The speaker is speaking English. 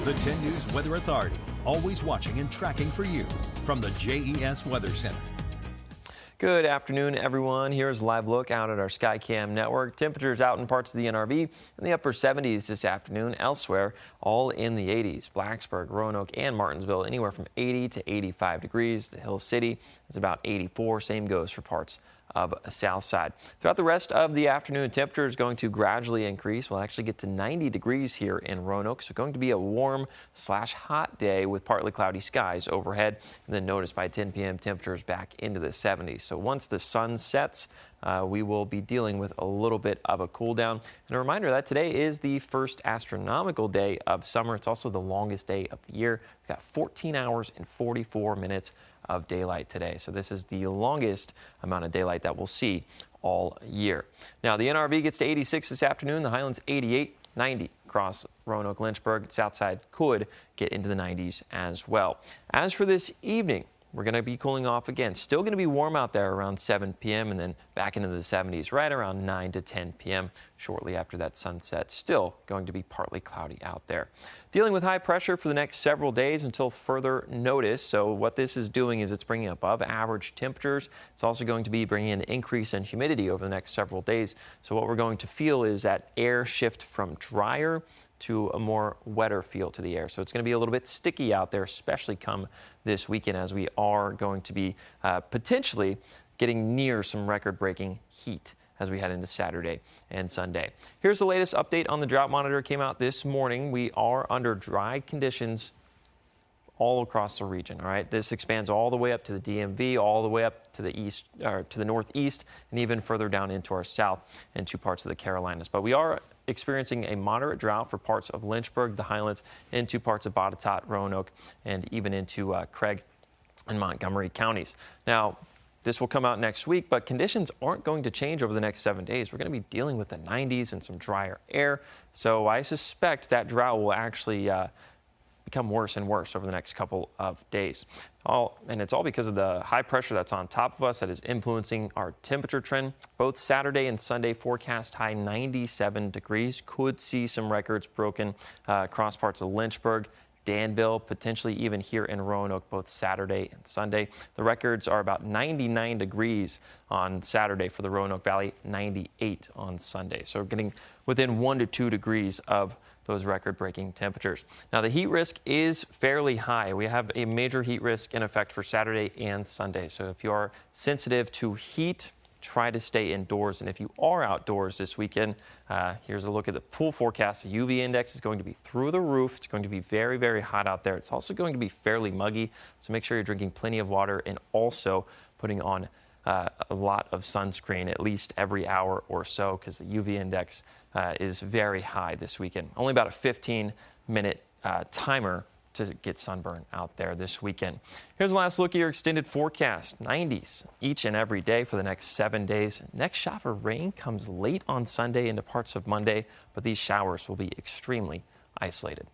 The 10 News Weather Authority, always watching and tracking for you from the JES Weather Center. Good afternoon, everyone. Here's a live look out at our Skycam network. Temperatures out in parts of the NRV in the upper 70s this afternoon. Elsewhere, all in the 80s. Blacksburg, Roanoke, and Martinsville anywhere from 80 to 85 degrees. The Hill City is about 84. Same goes for parts of South Side. Throughout the rest of the afternoon, temperature is going to gradually increase. We'll actually get to 90 degrees here in Roanoke, so going to be a warm/hot day with partly cloudy skies overhead. And then notice by 10 p.m. temperatures back into the 70s. So once the sun sets, we will be dealing with a little bit of a cool down. And a reminder that today is the first astronomical day of summer. It's also the longest day of the year. We've got 14 hours and 44 minutes of daylight today. So this is the longest amount of daylight that we'll see all year. Now the NRV gets to 86 this afternoon. The Highlands 88, 90 across Roanoke, Lynchburg. Southside could get into the 90s as well. As for this evening, we're going to be cooling off again. Still going to be warm out there around 7 p.m. and then back into the 70s right around 9 to 10 p.m. shortly after that sunset. Still going to be partly cloudy out there. Dealing with high pressure for the next several days until further notice. So what this is doing is it's bringing above average temperatures. It's also going to be bringing an increase in humidity over the next several days. So what we're going to feel is that air shift from drier to a more wetter feel to the air. So it's going to be a little bit sticky out there, especially come this weekend, as we are going to be potentially getting near some record-breaking heat as we head into Saturday and Sunday. Here's the latest update on the drought monitor. It came out this morning. We are under dry conditions all across the region. All right, this expands all the way up to the DMV, all the way up to the east, or to the northeast, and even further down into our south and two parts of the Carolinas. But we are experiencing a moderate drought for parts of Lynchburg, the Highlands, into parts of Botetourt, Roanoke, and even into Craig and Montgomery counties. Now, this will come out next week, but conditions aren't going to change over the next 7 days. We're going to be dealing with the 90s and some drier air. So I suspect that drought will actually become worse and worse over the next couple of days. And it's all because of the high pressure that's on top of us that is influencing our temperature trend. Both Saturday and Sunday forecast high 97 degrees. Could see some records broken across parts of Lynchburg, Danville, potentially even here in Roanoke, both Saturday and Sunday. The records are about 99 degrees on Saturday for the Roanoke Valley, 98 on Sunday. So we're getting within 1 to 2 degrees of those record-breaking temperatures. Now, the heat risk is fairly high. We have a major heat risk in effect for Saturday and Sunday. So if you are sensitive to heat, try to stay indoors. And if you are outdoors this weekend, here's a look at the pool forecast. The UV index is going to be through the roof. It's going to be very, very hot out there. It's also going to be fairly muggy. So make sure you're drinking plenty of water and also putting on a lot of sunscreen at least every hour or so, because the UV index is very high this weekend. Only about a 15-minute timer to get sunburn out there this weekend. Here's the last look at your extended forecast. 90s each and every day for the next 7 days. Next shot for rain comes late on Sunday into parts of Monday, but these showers will be extremely isolated.